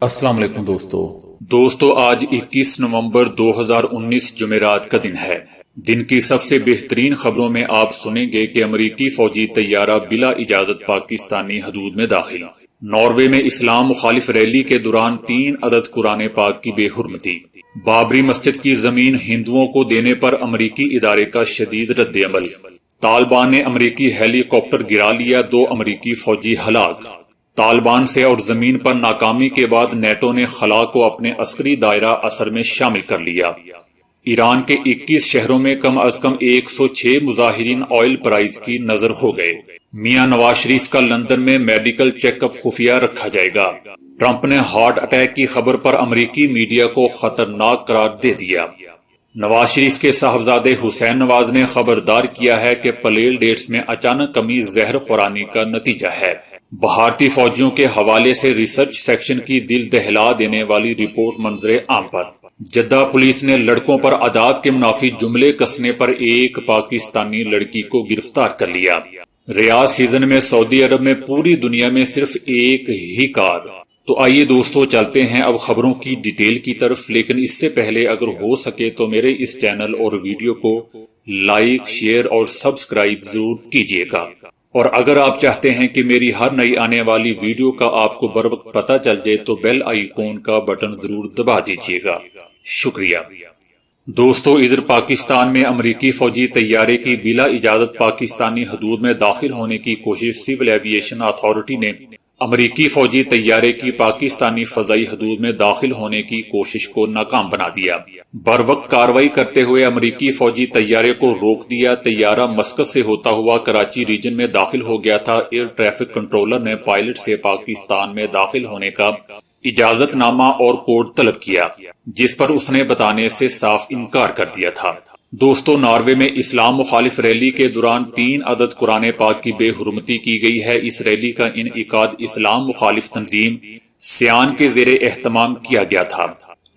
السلام علیکم دوستو آج 21 نومبر 2019 جمعرات کا دن ہے۔ دن کی سب سے بہترین خبروں میں آپ سنیں گے کہ امریکی فوجی طیارہ بلا اجازت پاکستانی حدود میں داخل، ناروے میں اسلام مخالف ریلی کے دوران 3 عدد قرآن پاک کی بے حرمتی، بابری مسجد کی زمین ہندوؤں کو دینے پر امریکی ادارے کا شدید رد عمل، طالبان نے امریکی ہیلی کاپٹر گرا لیا، 2 امریکی فوجی ہلاک۔ طالبان سے اور زمین پر ناکامی کے بعد نیٹو نے خلا کو اپنے عسکری دائرہ اثر میں شامل کر لیا۔ ایران کے 21 شہروں میں کم از کم 106 مظاہرین آئل پرائز کی نظر ہو گئے۔ میاں نواز شریف کا لندن میں میڈیکل چیک اپ خفیہ رکھا جائے گا۔ ٹرمپ نے ہارٹ اٹیک کی خبر پر امریکی میڈیا کو خطرناک قرار دے دیا۔ نواز شریف کے صاحبزادے حسین نواز نے خبردار کیا ہے کہ پلیل ڈیٹس میں اچانک کمی زہر خورانی کا نتیجہ ہے۔ بھارتی فوجیوں کے حوالے سے ریسرچ سیکشن کی دل دہلا دینے والی رپورٹ منظر عام پر۔ جدہ پولیس نے لڑکوں پر آداب کے منافی جملے کسنے پر ایک پاکستانی لڑکی کو گرفتار کر لیا۔ ریاض سیزن میں سعودی عرب میں پوری دنیا میں صرف ایک ہی کار۔ تو آئیے دوستو چلتے ہیں اب خبروں کی ڈیٹیل کی طرف، لیکن اس سے پہلے اگر ہو سکے تو میرے اس چینل اور ویڈیو کو لائک، شیئر اور سبسکرائب ضرور کیجیے گا، اور اگر آپ چاہتے ہیں کہ میری ہر نئی آنے والی ویڈیو کا آپ کو بر وقت پتہ چل جائے تو بیل آئیکن کا بٹن ضرور دبا دیجیے گا، شکریہ۔ دوستو ادھر پاکستان میں امریکی فوجی طیارے کی بلا اجازت پاکستانی حدود میں داخل ہونے کی کوشش، سول ایویشن اتھارٹی نے امریکی فوجی طیارے کی پاکستانی فضائی حدود میں داخل ہونے کی کوشش کو ناکام بنا دیا۔ بروقت کارروائی کرتے ہوئے امریکی فوجی طیارے کو روک دیا۔ طیارہ مسقط سے ہوتا ہوا کراچی ریجن میں داخل ہو گیا تھا۔ ایئر ٹریفک کنٹرولر نے پائلٹ سے پاکستان میں داخل ہونے کا اجازت نامہ اور کوڈ طلب کیا، جس پر اس نے بتانے سے صاف انکار کر دیا تھا۔ دوستو ناروے میں اسلام مخالف ریلی کے دوران 3 عدد قرآن پاک کی بے حرمتی کی گئی ہے۔ اس ریلی کا انعقاد اسلام مخالف تنظیم سیان کے زیر اہتمام کیا گیا تھا۔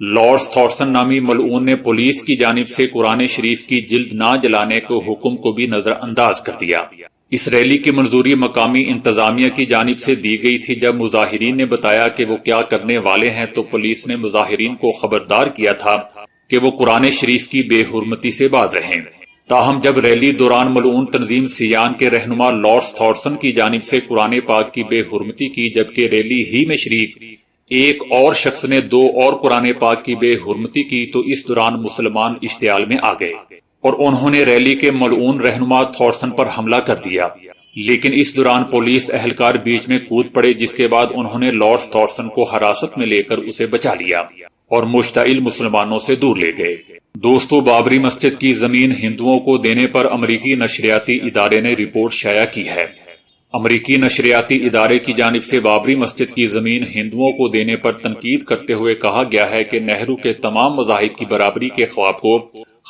لارڈس تھارسن نامی ملعون نے پولیس کی جانب سے قرآن شریف کی جلد نہ جلانے کے حکم کو بھی نظر انداز کر دیا۔ اس ریلی کی منظوری مقامی انتظامیہ کی جانب سے دی گئی تھی۔ جب مظاہرین نے بتایا کہ وہ کیا کرنے والے ہیں تو پولیس نے مظاہرین کو خبردار کیا تھا کہ وہ قرآن شریف کی بے حرمتی سے باز رہیں۔ تاہم جب ریلی دوران ملعون تنظیم سیان کے رہنما لارڈس تھارسن کی جانب سے قرآن پاک کی بے حرمتی کی، جبکہ ریلی ہی میں شریک ایک اور شخص نے 2 اور قرآن پاک کی بے حرمتی کی، تو اس دوران مسلمان اشتعال میں آ گئے اور انہوں نے ریلی کے ملعون رہنما تھارسن پر حملہ کر دیا۔ لیکن اس دوران پولیس اہلکار بیچ میں کود پڑے، جس کے بعد انہوں نے لارڈس تھارسن کو حراست میں لے کر اسے بچا لیا اور مشتعل مسلمانوں سے دور لے گئے۔ دوستو بابری مسجد کی زمین ہندوؤں کو دینے پر امریکی نشریاتی ادارے نے رپورٹ شائع کی ہے۔ امریکی نشریاتی ادارے کی جانب سے بابری مسجد کی زمین ہندوؤں کو دینے پر تنقید کرتے ہوئے کہا گیا ہے کہ نہرو کے تمام مذاہب کی برابری کے خواب کو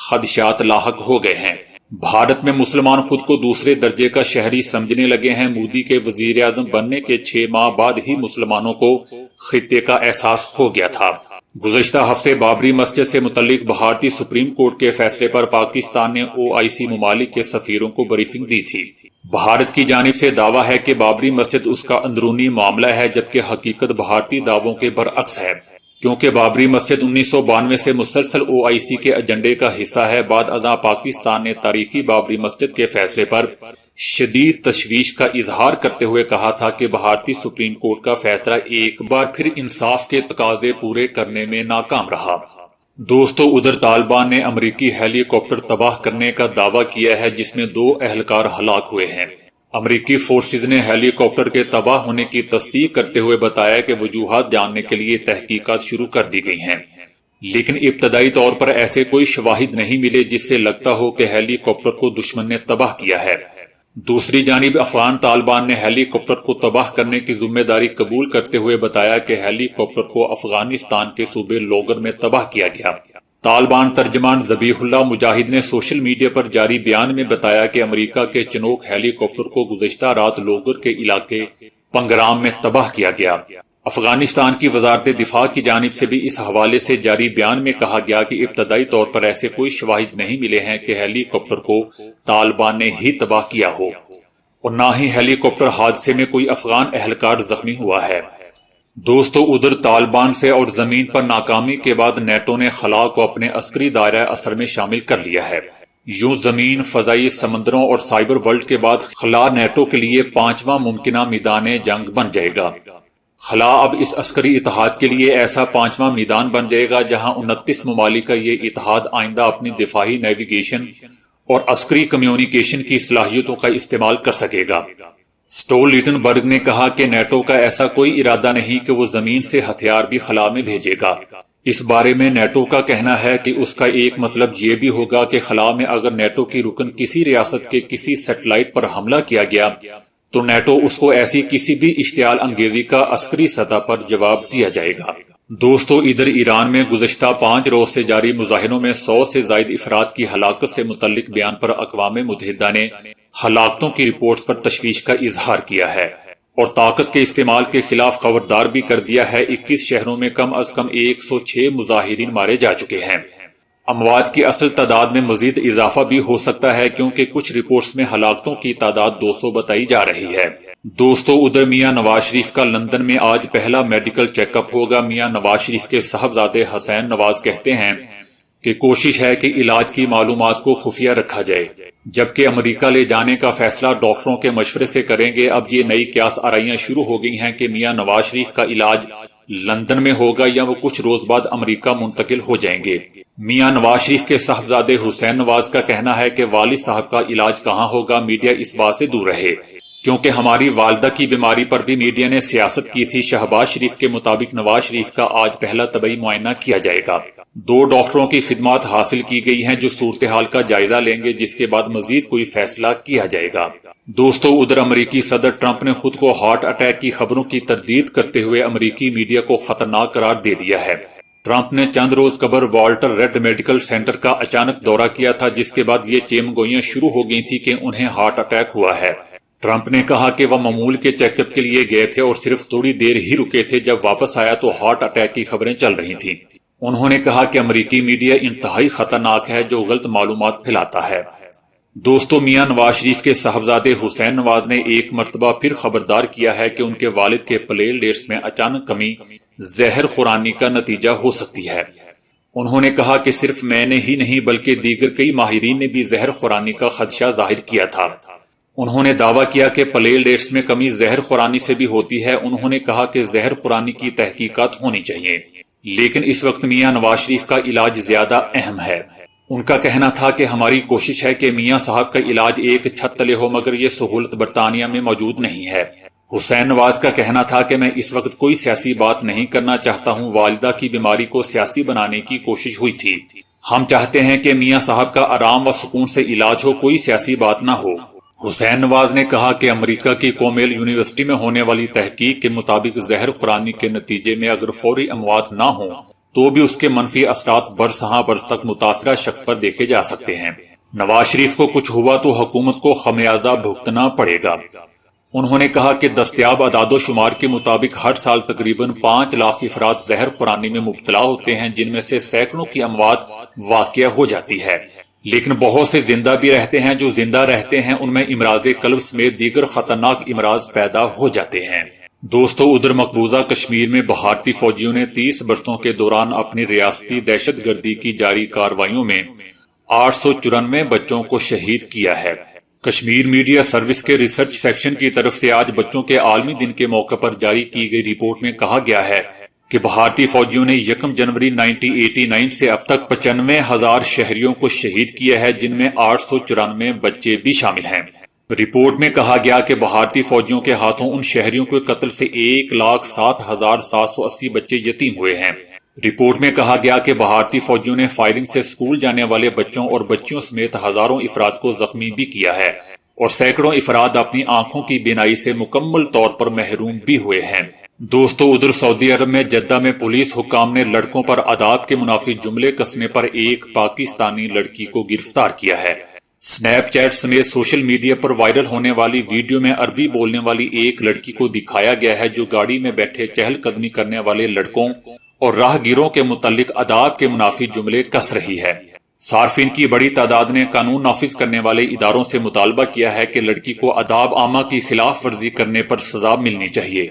خدشات لاحق ہو گئے ہیں۔ بھارت میں مسلمان خود کو دوسرے درجے کا شہری سمجھنے لگے ہیں۔ مودی کے وزیر اعظم بننے کے 6 ماہ بعد ہی مسلمانوں کو خطے کا احساس ہو گیا تھا۔ گزشتہ ہفتے بابری مسجد سے متعلق بھارتی سپریم کورٹ کے فیصلے پر پاکستان نے OIC ممالک کے سفیروں کو بریفنگ دی تھی۔ بھارت کی جانب سے دعویٰ ہے کہ بابری مسجد اس کا اندرونی معاملہ ہے، جبکہ حقیقت بھارتی دعووں کے برعکس ہے، کیونکہ بابری مسجد 1992 سے مسلسل OIC کے ایجنڈے کا حصہ ہے۔ بعد ازاں پاکستان نے تاریخی بابری مسجد کے فیصلے پر شدید تشویش کا اظہار کرتے ہوئے کہا تھا کہ بھارتی سپریم کورٹ کا فیصلہ ایک بار پھر انصاف کے تقاضے پورے کرنے میں ناکام رہا۔ دوستو ادھر طالبان نے امریکی ہیلی کاپٹر تباہ کرنے کا دعویٰ کیا ہے، جس میں 2 اہلکار ہلاک ہوئے ہیں۔ امریکی فورسز نے ہیلی کاپٹر کے تباہ ہونے کی تصدیق کرتے ہوئے بتایا کہ وجوہات جاننے کے لیے تحقیقات شروع کر دی گئی ہیں، لیکن ابتدائی طور پر ایسے کوئی شواہد نہیں ملے جس سے لگتا ہو کہ ہیلی کاپٹر کو دشمن نے تباہ کیا ہے۔ دوسری جانب افغان طالبان نے ہیلی کاپٹر کو تباہ کرنے کی ذمہ داری قبول کرتے ہوئے بتایا کہ ہیلی کاپٹر کو افغانستان کے صوبے لوگر میں تباہ کیا گیا۔ طالبان ترجمان ذبیح اللہ مجاہد نے سوشل میڈیا پر جاری بیان میں بتایا کہ امریکہ کے چنوک ہیلی کاپٹر کو گزشتہ رات لوگر کے علاقے پنگرام میں تباہ کیا گیا۔ افغانستان کی وزارت دفاع کی جانب سے بھی اس حوالے سے جاری بیان میں کہا گیا کہ ابتدائی طور پر ایسے کوئی شواہد نہیں ملے ہیں کہ ہیلی کاپٹر کو طالبان نے ہی تباہ کیا ہو، اور نہ ہی ہیلی کاپٹر حادثے میں کوئی افغان اہلکار زخمی ہوا ہے۔ دوستو ادھر طالبان سے اور زمین پر ناکامی کے بعد نیٹو نے خلا کو اپنے عسکری دائرہ اثر میں شامل کر لیا ہے۔ یوں زمین، فضائی، سمندروں اور سائبر ورلڈ کے بعد خلا نیٹو کے لیے 5واں ممکنہ میدان جنگ بن جائے گا۔ خلا اب اس عسکری اتحاد کے لیے ایسا 5واں میدان بن جائے گا جہاں 29 ممالک کا یہ اتحاد آئندہ اپنی دفاعی نیویگیشن اور عسکری کمیونیکیشن کی صلاحیتوں کا استعمال کر سکے گا۔ سٹولٹنبرگ نے کہا کہ نیٹو کا ایسا کوئی ارادہ نہیں کہ وہ زمین سے ہتھیار بھی خلا میں بھیجے گا۔ اس بارے میں نیٹو کا کہنا ہے کہ اس کا ایک مطلب یہ بھی ہوگا کہ خلا میں اگر نیٹو کی رکن کسی ریاست کے کسی سیٹلائٹ پر حملہ کیا گیا تو نیٹو اس کو ایسی کسی بھی اشتعال انگیزی کا عسکری سطح پر جواب دیا جائے گا۔ دوستو ادھر ایران میں گزشتہ 5 روز سے جاری مظاہروں میں 100 سے زائد افراد کی ہلاکت سے متعلق بیان پر اقوام متحدہ نے ہلاکتوں کی رپورٹس پر تشویش کا اظہار کیا ہے اور طاقت کے استعمال کے خلاف خبردار بھی کر دیا ہے۔ 21 شہروں میں کم از کم 106 مظاہرین مارے جا چکے ہیں۔ اموات کی اصل تعداد میں مزید اضافہ بھی ہو سکتا ہے کیونکہ کچھ رپورٹس میں ہلاکتوں کی تعداد 200 بتائی جا رہی ہے۔ دوستو ادھر میاں نواز شریف کا لندن میں آج پہلا میڈیکل چیک اپ ہوگا۔ میاں نواز شریف کے صاحبزادے حسین نواز کہتے ہیں کہ کوشش ہے کہ علاج کی معلومات کو خفیہ رکھا جائے، جبکہ امریکہ لے جانے کا فیصلہ ڈاکٹروں کے مشورے سے کریں گے۔ اب یہ نئی قیاس آرائیاں شروع ہو گئی ہیں کہ میاں نواز شریف کا علاج لندن میں ہوگا یا وہ کچھ روز بعد امریکہ منتقل ہو جائیں گے۔ میاں نواز شریف کے صاحبزادے حسین نواز کا کہنا ہے کہ والد صاحب کا علاج کہاں ہوگا، میڈیا اس بات سے دور رہے، کیونکہ ہماری والدہ کی بیماری پر بھی میڈیا نے سیاست کی تھی۔ شہباز شریف کے مطابق نواز شریف کا آج پہلا طبی معائنہ کیا جائے گا۔ 2 ڈاکٹروں کی خدمات حاصل کی گئی ہیں جو صورتحال کا جائزہ لیں گے، جس کے بعد مزید کوئی فیصلہ کیا جائے گا۔ دوستو ادھر امریکی صدر ٹرمپ نے خود کو ہارٹ اٹیک کی خبروں کی تردید کرتے ہوئے امریکی میڈیا کو خطرناک قرار دے دیا ہے۔ ٹرمپ نے چند روز قبل والٹر ریڈ میڈیکل سینٹر کا اچانک دورہ کیا تھا، جس کے بعد یہ چیم گوئیاں شروع ہو گئی تھی کہ انہیں ہارٹ اٹیک ہوا ہے۔ ٹرمپ نے کہا کہ وہ معمول کے چیک اپ کے لیے گئے تھے اور صرف تھوڑی دیر ہی رکے تھے، جب واپس آیا تو ہارٹ اٹیک کی خبریں چل رہی تھیں۔ انہوں نے کہا کہ امریکی میڈیا انتہائی خطرناک ہے جو غلط معلومات پھیلاتا ہے۔ دوستو میاں نواز شریف کے صاحبزادے حسین نواز نے ایک مرتبہ پھر خبردار کیا ہے کہ ان کے والد کے پلیٹلیٹس میں اچانک کمی زہر خورانی کا نتیجہ ہو سکتی ہے۔ انہوں نے کہا کہ صرف میں نے ہی نہیں بلکہ دیگر کئی ماہرین نے بھی زہر خورانی کا خدشہ ظاہر کیا تھا۔ انہوں نے دعویٰ کیا کہ پلیٹلیٹس میں کمی زہر خورانی سے بھی ہوتی ہے۔ انہوں نے کہا کہ زہر خورانی کی تحقیقات ہونی چاہیے، لیکن اس وقت میاں نواز شریف کا علاج زیادہ اہم ہے۔ ان کا کہنا تھا کہ ہماری کوشش ہے کہ میاں صاحب کا علاج ایک چھت تلے ہو، مگر یہ سہولت برطانیہ میں موجود نہیں ہے۔ حسین نواز کا کہنا تھا کہ میں اس وقت کوئی سیاسی بات نہیں کرنا چاہتا ہوں، والدہ کی بیماری کو سیاسی بنانے کی کوشش ہوئی تھی۔ ہم چاہتے ہیں کہ میاں صاحب کا آرام و سکون سے علاج ہو، کوئی سیاسی بات نہ ہو۔ حسین نواز نے کہا کہ امریکہ کی کومیل یونیورسٹی میں ہونے والی تحقیق کے مطابق زہر خورانی کے نتیجے میں اگر فوری اموات نہ ہوں تو بھی اس کے منفی اثرات برساں برس تک متاثرہ شخص پر دیکھے جا سکتے ہیں۔ نواز شریف کو کچھ ہوا تو حکومت کو خمیازہ بھگتنا پڑے گا۔ انہوں نے کہا کہ دستیاب اعداد و شمار کے مطابق ہر سال تقریباً 5 لاکھ افراد زہر خورانی میں مبتلا ہوتے ہیں، جن میں سے سینکڑوں کی اموات واقع ہو جاتی ہے، لیکن بہت سے زندہ بھی رہتے ہیں۔ جو زندہ رہتے ہیں ان میں امراض قلب سمیت دیگر خطرناک امراض پیدا ہو جاتے ہیں۔ دوستو ادھر مقبوضہ کشمیر میں بھارتی فوجیوں نے 30 برسوں کے دوران اپنی ریاستی دہشت گردی کی جاری کارروائیوں میں 894 بچوں کو شہید کیا ہے۔ کشمیر میڈیا سروس کے ریسرچ سیکشن کی طرف سے آج بچوں کے عالمی دن کے موقع پر جاری کی گئی رپورٹ میں کہا گیا ہے کہ بھارتی فوجیوں نے 1 جنوری 1989 سے اب تک 95,000 شہریوں کو شہید کیا ہے، جن میں 894 بچے بھی شامل ہیں۔ رپورٹ میں کہا گیا کہ بھارتی فوجیوں کے ہاتھوں ان شہریوں کے قتل سے 1,07,780 بچے یتیم ہوئے ہیں۔ رپورٹ میں کہا گیا کہ بھارتی فوجیوں نے فائرنگ سے اسکول جانے والے بچوں اور بچیوں سمیت ہزاروں افراد کو زخمی بھی کیا ہے اور سینکڑوں افراد اپنی آنکھوں کی بینائی سے مکمل طور پر محروم بھی ہوئے ہیں۔ دوستو ادھر سعودی عرب میں جدہ میں پولیس حکام نے لڑکوں پر آداب کے منافی جملے کسنے پر ایک پاکستانی لڑکی کو گرفتار کیا ہے۔ سنیپ چیٹ سمیت سوشل میڈیا پر وائرل ہونے والی ویڈیو میں عربی بولنے والی ایک لڑکی کو دکھایا گیا ہے جو گاڑی میں بیٹھے چہل قدمی کرنے والے لڑکوں اور راہ گیروں کے متعلق آداب کے منافی جملے کس رہی ہے۔ صارفین کی بڑی تعداد نے قانون نافذ کرنے والے اداروں سے مطالبہ کیا ہے کہ لڑکی کو آداب عامہ کی خلاف ورزی کرنے پر سزا ملنی چاہیے۔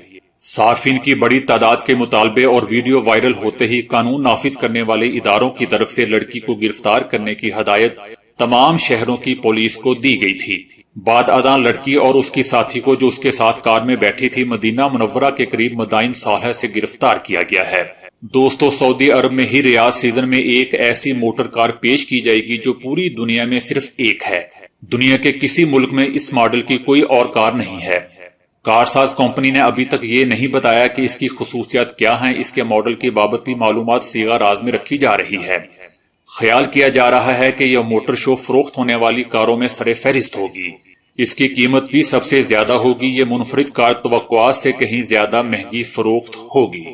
صارفین کی بڑی تعداد کے مطالبے اور ویڈیو وائرل ہوتے ہی قانون نافذ کرنے والے اداروں کی طرف سے لڑکی کو گرفتار کرنے کی ہدایت تمام شہروں کی پولیس کو دی گئی تھی۔ بعد ازاں لڑکی اور اس کی ساتھی کو، جو اس کے ساتھ کار میں بیٹھی تھی، مدینہ منورہ کے قریب مدائن صالح سے گرفتار کیا گیا ہے۔ دوستو، سعودی عرب میں ہی ریاض سیزن میں ایک ایسی موٹر کار پیش کی جائے گی جو پوری دنیا میں صرف ایک ہے۔ دنیا کے کسی ملک میں اس ماڈل کی کوئی اور کار نہیں ہے۔ کارساز کمپنی نے ابھی تک یہ نہیں بتایا کہ اس کی خصوصیات کیا ہیں۔ اس کے ماڈل کی بابت بھی معلومات صیغہ راز میں رکھی جا رہی ہے۔ خیال کیا جا رہا ہے کہ یہ موٹر شو فروخت ہونے والی کاروں میں سر فہرست ہوگی۔ اس کی قیمت بھی سب سے زیادہ ہوگی۔ یہ منفرد کار توقعات سے کہیں زیادہ مہنگی فروخت ہوگی۔